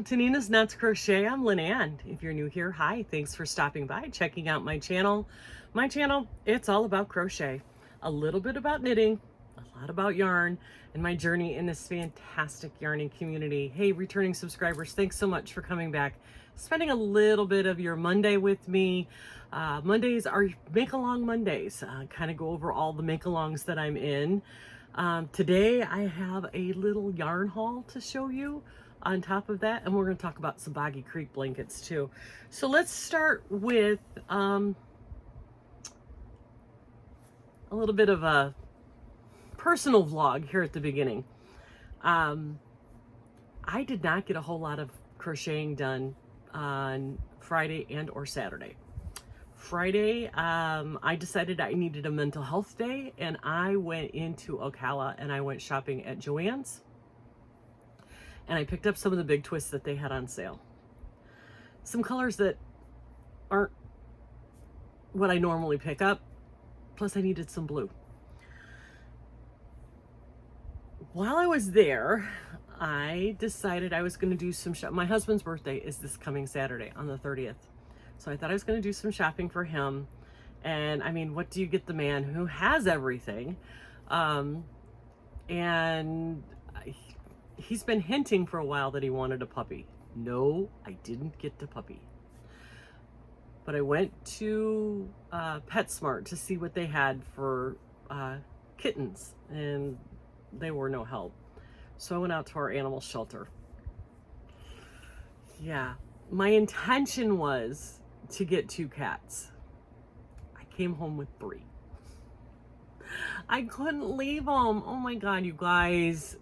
Welcome to Nina's Knots Crochet. I'm Lynanne. If you're new here, hi, thanks for stopping by, checking out my channel. My channel, it's all about crochet, a little bit about knitting, a lot about yarn, and my journey in this fantastic yarning community. Hey, returning subscribers, thanks so much for coming back, spending a little bit of your Monday with me. Mondays are make-along Mondays. Kind of go over all the make-alongs that I'm in. Today I have a little yarn haul to show you on top of that, and we're going to talk about some Boggy Creek blankets too. So let's start with a little bit of a personal vlog here at the beginning. I did not get a whole lot of crocheting done on Friday and or Saturday. Friday, I decided I needed a mental health day, and I went into Ocala and I went shopping at Joann's, and I picked up some of the big twists that they had on sale. Some colors that aren't what I normally pick up, plus I needed some blue. While I was there, I decided I was going to do some my husband's birthday is this coming Saturday on the 30th. So I thought I was going to do some shopping for him. And I mean, what do you get the man who has everything? And he's been hinting for a while that he wanted a puppy. No, I didn't get the puppy. But I went to PetSmart to see what they had for kittens, and they were no help. So I went out to our animal shelter. Yeah, my intention was to get 2 cats. I came home with 3. I couldn't leave them. Oh my God, you guys.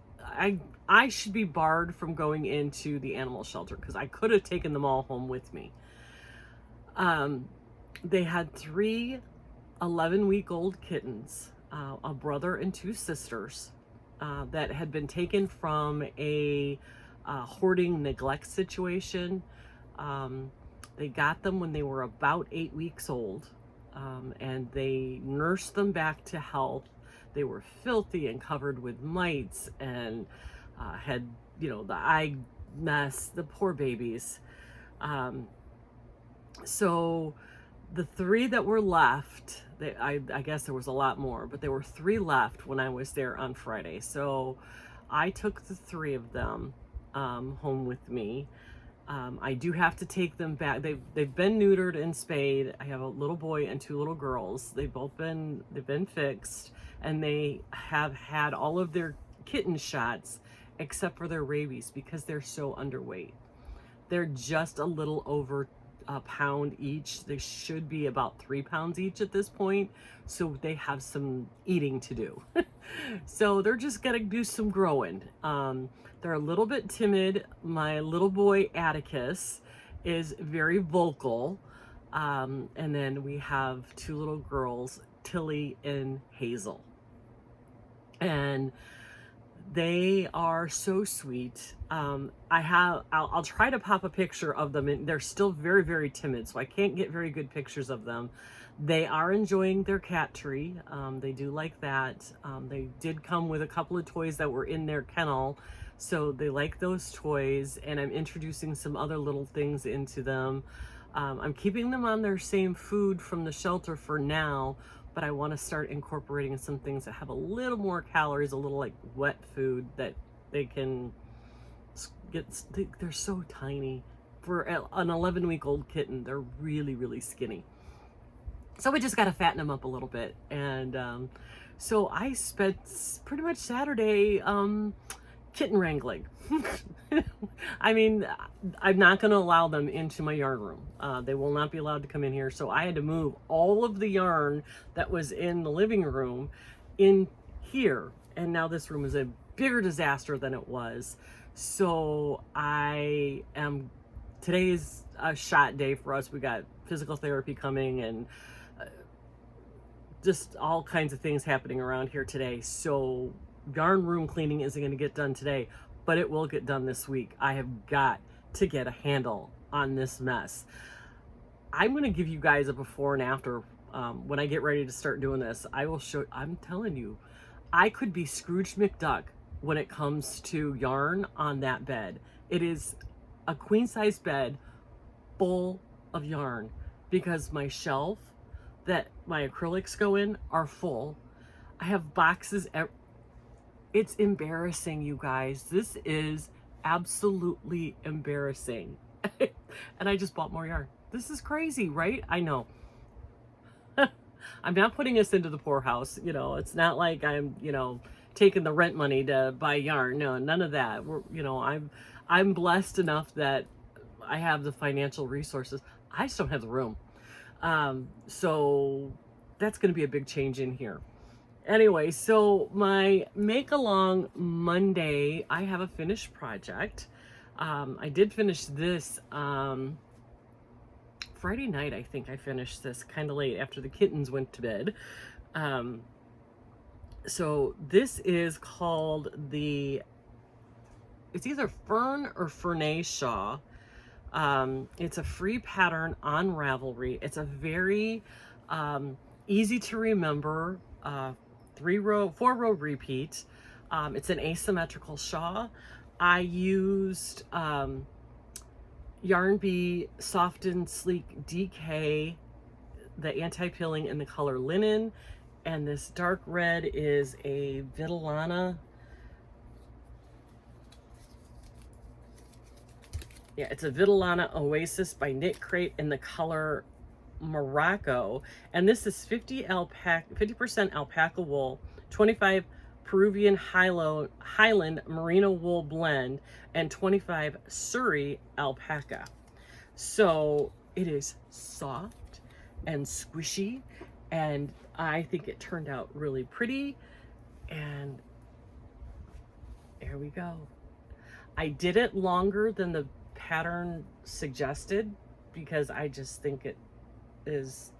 I should be barred from going into the animal shelter because I could have taken them all home with me. They had 3 11-week-old kittens, a brother and 2 sisters, that had been taken from a hoarding neglect situation. They got them when they were about 8 weeks old, and they nursed them back to health. They were filthy and covered with mites and had, the eye mess, the poor babies. So the 3 that were left, I guess there was a lot more, but there were 3 left when I was there on Friday. So I took the 3 of them home with me. I do have to take them back. They've been neutered and spayed. I have a little boy and 2 little girls. They've been fixed, and they have had all of their kitten shots except for their rabies because they're so underweight. They're just a little over a pound each. They should be about 3 pounds each at this point, so they have some eating to do. So they're just gonna do some growing. They're a little bit timid. My little boy Atticus is very vocal, and then we have 2 little girls, Tilly and Hazel, and they are so sweet. I'll try to pop a picture of them, and they're still very, very timid, so I can't get very good pictures of them. They are enjoying their cat tree. They do like that. They did come with a couple of toys that were in their kennel, so they like those toys, and I'm introducing some other little things into them. I'm keeping them on their same food from the shelter for now, but I want to start incorporating some things that have a little more calories, a little like wet food that they can get. They're so tiny. For an 11-week-old kitten, they're really, really skinny. So we just got to fatten them up a little bit. And so I spent pretty much Saturday kitten wrangling. I mean, I'm not going to allow them into my yarn room. They will not be allowed to come in here. So I had to move all of the yarn that was in the living room in here. And now this room is a bigger disaster than it was. So today is a shot day for us. We got physical therapy coming and just all kinds of things happening around here today. So yarn room cleaning isn't going to get done today, but it will get done this week. I have got to get a handle on this mess. I'm going to give you guys a before and after. When I get ready to start doing this, I will show. I'm telling you, I could be Scrooge McDuck when it comes to yarn on that bed. It is a queen size bed full of yarn because my shelf that my acrylics go in are full. I have boxes. It's embarrassing, you guys. This is absolutely embarrassing. And I just bought more yarn. This is crazy, right? I know. I'm not putting us into the poorhouse. You know, it's not like I'm, you know, taking the rent money to buy yarn. No, none of that. I'm blessed enough that I have the financial resources. I just don't have the room. So that's going to be a big change in here. Anyway, so my make along Monday, I have a finished project. I did finish this Friday night. I think I finished this kind of late after the kittens went to bed. So this is called it's either Fern or Fernay Shaw. It's a free pattern on Ravelry. It's a very easy to remember 4-row repeat. It's an asymmetrical shawl. I used Yarn Bee Soft and Sleek DK, the anti-pilling in the color linen, and this dark red is a Vitellana. Yeah, it's a Vitellana Oasis by Knit Crate in the color Morocco, and this is 50% alpaca wool, 25 Peruvian Highland merino wool blend, and 25 Surrey alpaca. So it is soft and squishy, and I think it turned out really pretty. And there we go. I did it longer than the pattern suggested because I just think it's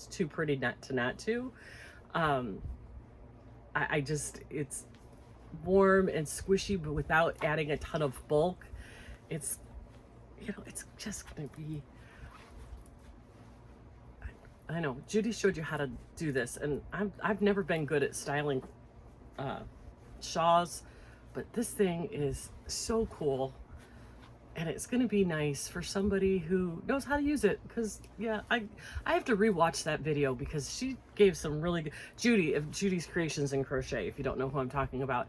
too pretty not to. It's warm and squishy, but without adding a ton of bulk. It's, you know, it's just gonna be, I know Judy showed you how to do this, and I've never been good at styling shawls, but this thing is so cool. And it's going to be nice for somebody who knows how to use it. Because, yeah, I have to rewatch that video because she gave some really good... Judy, of Judy's Creations in Crochet, if you don't know who I'm talking about.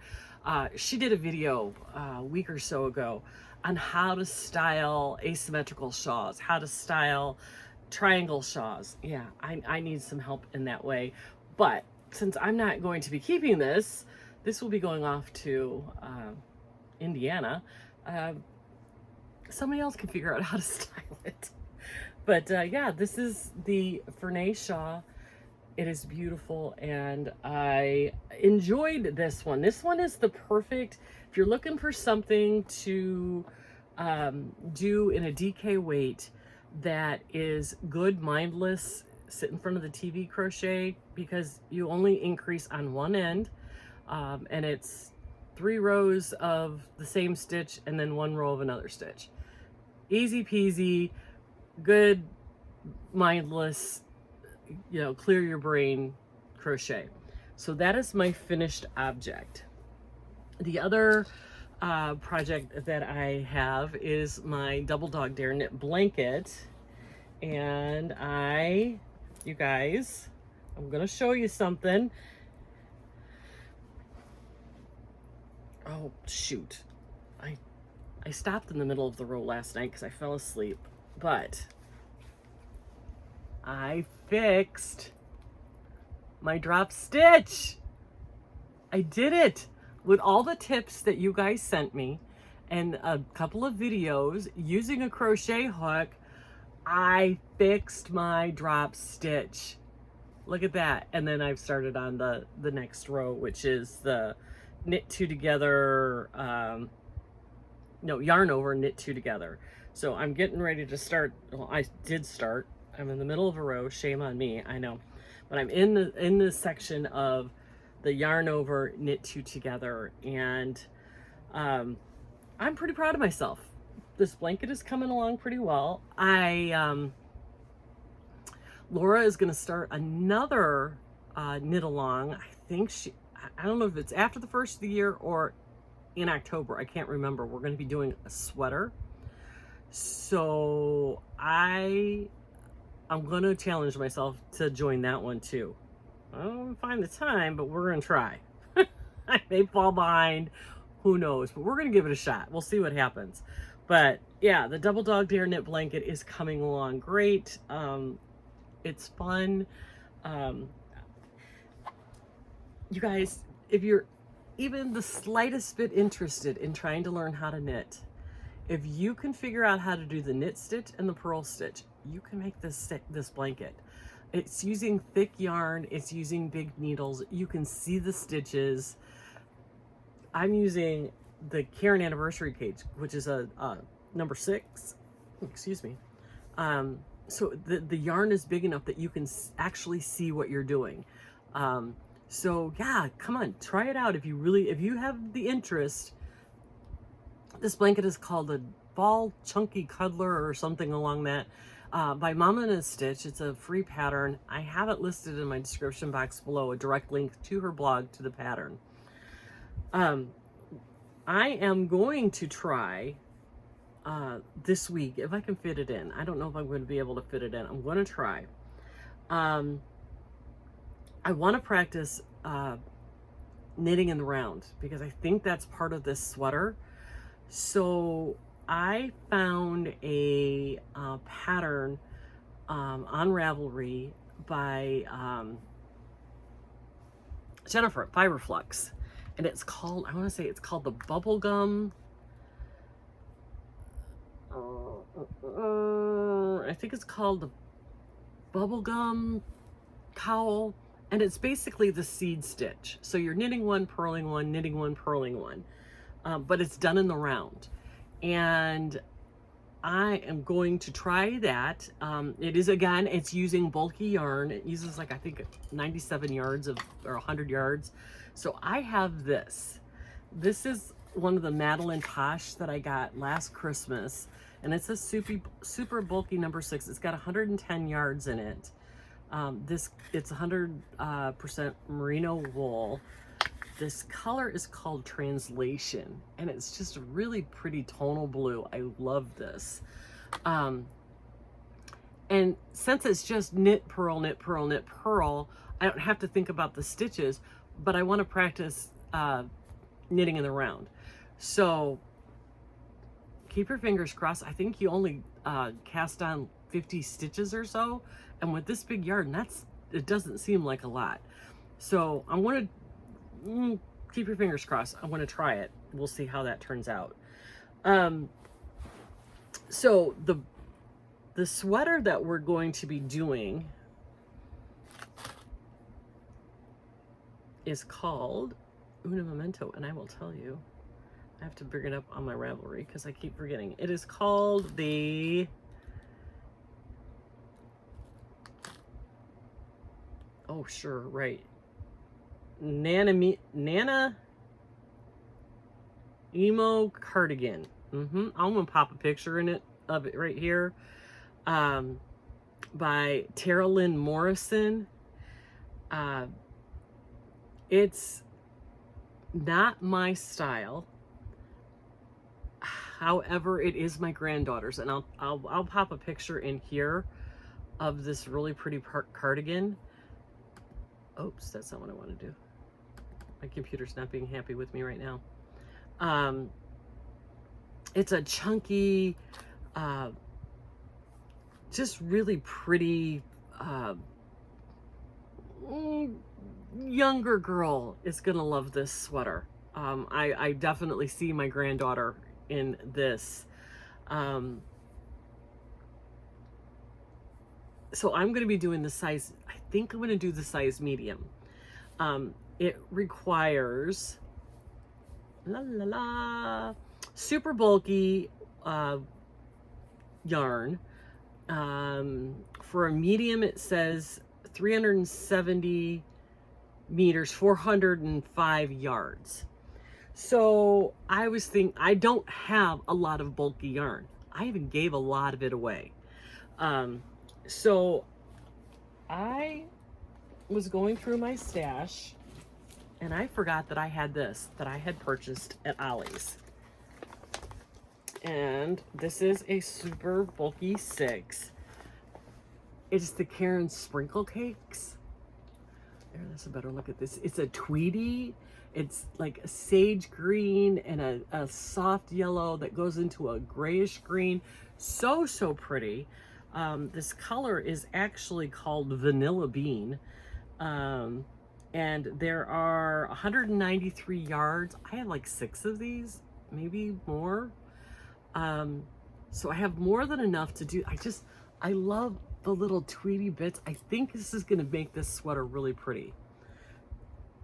She did a video a week or so ago on how to style asymmetrical shawls, how to style triangle shawls. Yeah, I need some help in that way. But since I'm not going to be keeping this will be going off to Indiana. Somebody else can figure out how to style it. But yeah, this is the Fernay Shaw. It is beautiful, and I enjoyed this one. This one is the perfect, if you're looking for something to do in a DK weight that is good, mindless, sit in front of the TV crochet, because you only increase on one end, and it's 3 rows of the same stitch and then 1 row of another stitch. Easy peasy, good, mindless, you know, clear your brain crochet. So that is my finished object. The other project that I have is my Double Dog Dare knit blanket. And you guys, I'm gonna show you something. Oh, shoot. I stopped in the middle of the row last night because I fell asleep, but I fixed my drop stitch. I did it with all the tips that you guys sent me and a couple of videos using a crochet hook. I fixed my drop stitch. Look at that. And then I've started on the next row, which is the knit 2 together, yarn over, knit 2 together. So I'm getting ready to start. Well, I did start. I'm in the middle of a row. Shame on me, I know. But I'm in the section of the yarn over, knit 2 together, and I'm pretty proud of myself. This blanket is coming along pretty well. Laura is going to start another knit along. I don't know if it's after the first of the year or in October. I can't remember. We're going to be doing a sweater. So I'm going to challenge myself to join that one too. I don't find the time, but we're going to try. I may fall behind, who knows, but we're going to give it a shot. We'll see what happens. But yeah, the Double Dog Dare knit blanket is coming along great. It's fun. You guys, if you're even the slightest bit interested in trying to learn how to knit, if you can figure out how to do the knit stitch and the purl stitch, you can make this blanket. It's using thick yarn, it's using big needles. You can see the stitches. I'm using the Karen Anniversary Cage, which is a number 6. Excuse me. So the yarn is big enough that you can actually see what you're doing. So yeah, come on, try it out if you have the interest. This blanket is called a Ball Chunky Cuddler or something along that, by Mama and a Stitch. It's a free pattern. I have it listed in my description box below, a direct link to her blog to the pattern. I am going to try this week, if I can fit it in. I don't know if I'm going to be able to fit it in. I'm going to try. I want to practice knitting in the round because I think that's part of this sweater. So I found a pattern on Ravelry by Jennifer at Fiberflux, and it's called, I want to say it's called the Bubblegum. I think it's called the Bubblegum Cowl, and it's basically the seed stitch. So you're knitting one, purling one, knitting one, purling one, but it's done in the round. And I am going to try that. It is, again, it's using bulky yarn. It uses like, I think 97 yards or 100 yards. So I have this. This is one of the Madeline Tosh that I got last Christmas. And it's a super bulky number 6. It's got 110 yards in it. It's 100% merino wool. This color is called Translation, and it's just a really pretty tonal blue. I love this. And since it's just knit, purl, knit, purl, knit, purl, I don't have to think about the stitches, but I want to practice knitting in the round. So keep your fingers crossed. I think you only cast on 50 stitches or so, and with this big yarn, it doesn't seem like a lot. So I'm going to keep your fingers crossed. I want to try it. We'll see how that turns out. So the sweater that we're going to be doing is called Una Memento, and I will tell you, I have to bring it up on my Ravelry because I keep forgetting. It is called the oh sure, right, Nana Emo Cardigan. I'm gonna pop a picture of it right here. By Tara Lynn Morrison. It's not my style. However, it is my granddaughter's, and I'll pop a picture in here of this really pretty cardigan. Oops, that's not what I want to do. My computer's not being happy with me right now. It's a chunky, just really pretty, younger girl is gonna love this sweater. I definitely see my granddaughter in this. So I'm gonna be doing the size, I think I'm gonna do the size medium. It requires super bulky yarn. For a medium, it says 370 meters, 405 yards. So I was thinking, I don't have a lot of bulky yarn. I even gave a lot of it away. So I was going through my stash, and I forgot that I had this, that I had purchased at Ollie's. And this is a super bulky 6. It's the Karen Sprinkle Cakes. There, let's a better look at this. It's a Tweety. It's like a sage green and a soft yellow that goes into a grayish green. So, so pretty. This color is actually called Vanilla Bean. And there are 193 yards. I have like 6 of these, maybe more. So I have more than enough to do. I love the little Tweety bits. I think this is going to make this sweater really pretty.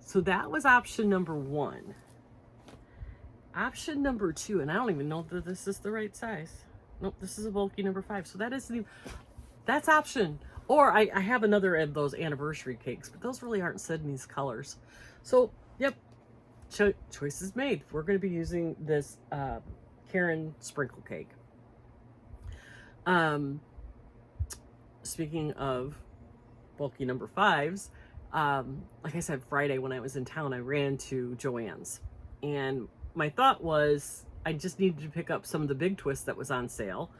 So that was option number 1. Option number 2, and I don't even know that this is the right size. Nope, this is a bulky number 5. So that isn't even, that's option. Or I have another of those anniversary cakes, but those really aren't said in these colors. So, yep, choices made. We're going to be using this Karen Sprinkle Cake. Speaking of bulky number 5s, like I said, Friday when I was in town, I ran to Joann's. And my thought was I just needed to pick up some of the big twists that was on sale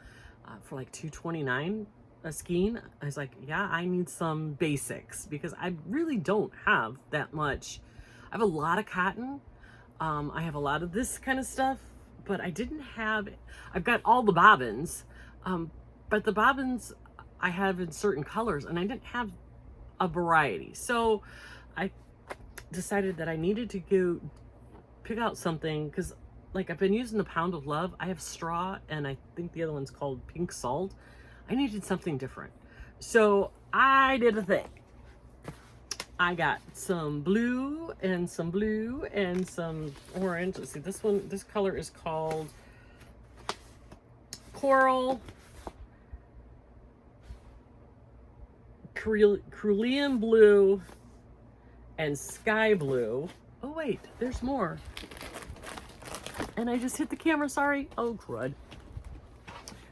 for like $2.29 a skein. I was like, yeah, I need some basics because I really don't have that much. I have a lot of cotton. I have a lot of this kind of stuff, but I didn't have, I've got all the bobbins, but the bobbins I have in certain colors and I didn't have a variety. So I decided that I needed to go pick out something because like I've been using the Pound of Love. I have straw and I think the other one's called Pink Salt. I needed something different. So I did a thing. I got some blue and some orange. Let's see, this color is called Coral, Cerulean Blue, and Sky Blue. Oh wait, there's more. And I just hit the camera, sorry. Oh crud.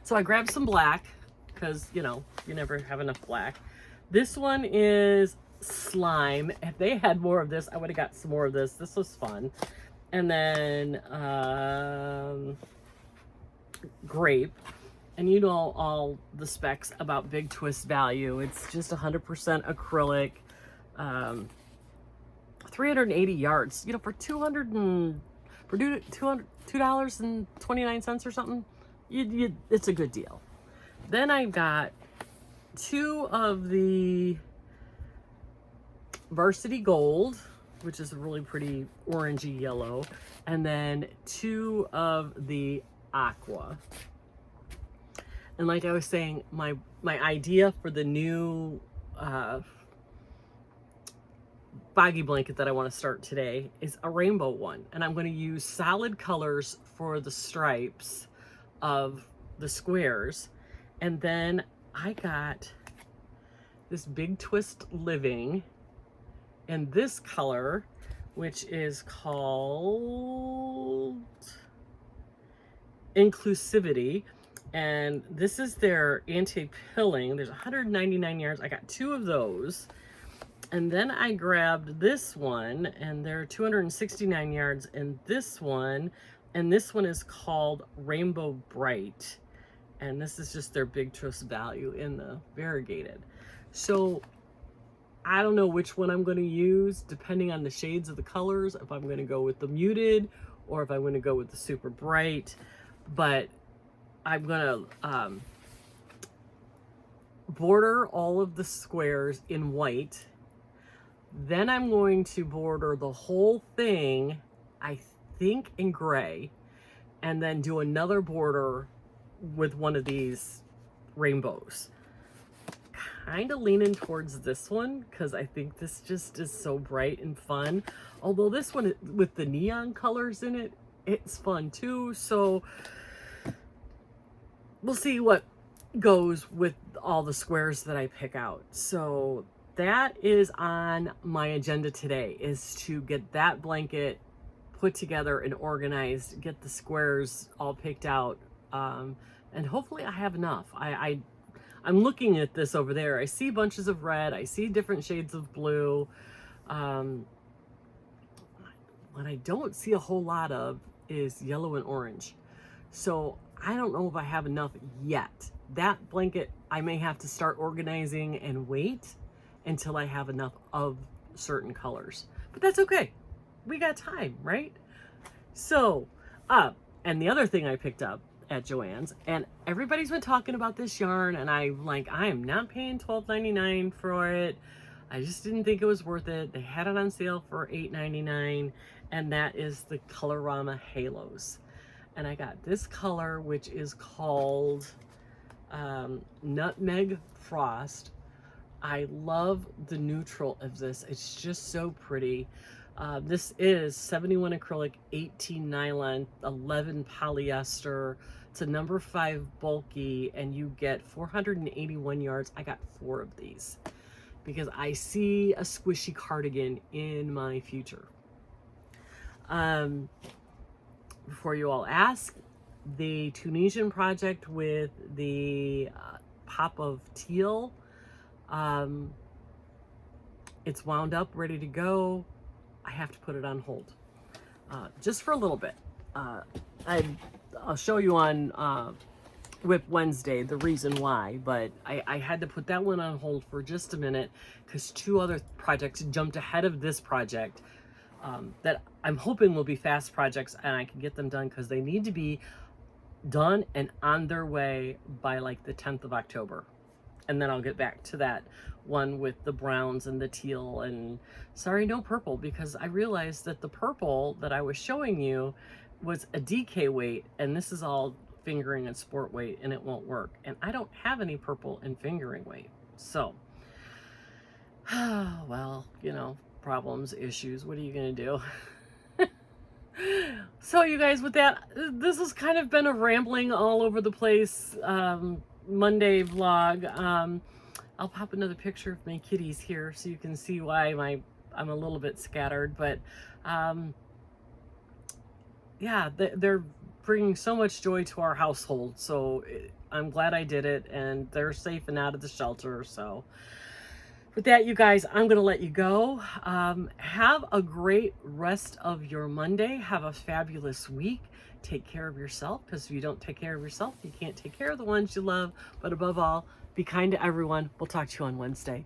So I grabbed some black, because you know, you never have enough black. This one is Slime. If they had more of this, I would have got some more of this. This was fun. And then Grape. And you know all the specs about Big Twist value. It's just 100% acrylic, 380 yards. You know, for $2.29 or something, it's a good deal. Then I got 2 of the Varsity Gold, which is a really pretty orangey yellow, and then 2 of the Aqua. And like I was saying, my idea for the new boggy blanket that I want to start today is a rainbow one. And I'm going to use solid colors for the stripes of the squares. And then I got this Big Twist Living in this color, which is called Inclusivity. And this is their anti-pilling. There's 199 yards. I got 2 of those. And then I grabbed this one, and there are 269 yards in this one. And this one is called Rainbow Bright. And this is just their Big Twist value in the variegated. So I don't know which one I'm going to use depending on the shades of the colors. If I'm going to go with the muted or if I'm going to go with the super bright. But I'm going to border all of the squares in white. Then I'm going to border the whole thing, I think, in gray. And then do another border with one of these rainbows. Kind of leaning towards this one because I think this just is so bright and fun. Although this one with the neon colors in it, it's fun too. So we'll see what goes with all the squares that I pick out. So that is on my agenda today, is to get that blanket put together and organized, get the squares all picked out, and hopefully I have enough. I'm looking at this over there. I see bunches of red. I see different shades of blue. What I don't see a whole lot of is yellow and orange. So I don't know if I have enough yet. That blanket, I may have to start organizing and wait until I have enough of certain colors. But that's okay. We got time, right? So, and the other thing I picked up at Joann's, and everybody's been talking about this yarn, and I'm like, I am not paying $12.99 for it. I just didn't think it was worth it. They had it on sale for $8.99, and that is the Colorama Halos. And I got this color, which is called Nutmeg Frost. I love the neutral of this. It's just so pretty. This is 71 acrylic, 18 nylon, 11 polyester. It's a number 5 bulky, and you get 481 yards. I got 4 of these because I see a squishy cardigan in my future. Before you all ask, the Tunisian project with the pop of teal, it's wound up, ready to go. I have to put it on hold just for a little bit. I'll show you on Whip Wednesday the reason why, but I had to put that one on hold for just a minute because 2 other projects jumped ahead of this project that I'm hoping will be fast projects, and I can get them done because they need to be done and on their way by like the 10th of October. And then I'll get back to that one with the browns and the teal, and sorry, no purple, because I realized that the purple that I was showing you was a DK weight, and this is all fingering and sport weight, and it won't work. And I don't have any purple in fingering weight. So, well, you know, problems, issues, what are you gonna do? So you guys, with that, this has kind of been a rambling all over the place Monday vlog. I'll pop another picture of my kitties here so you can see why I'm a little bit scattered, but yeah, they're bringing so much joy to our household, so I'm glad I did it, and they're safe and out of the shelter. So with that, you guys, I'm going to let you go. Have a great rest of your Monday. Have a fabulous week. Take care of yourself, because if you don't take care of yourself, you can't take care of the ones you love. But above all, be kind to everyone. We'll talk to you on Wednesday.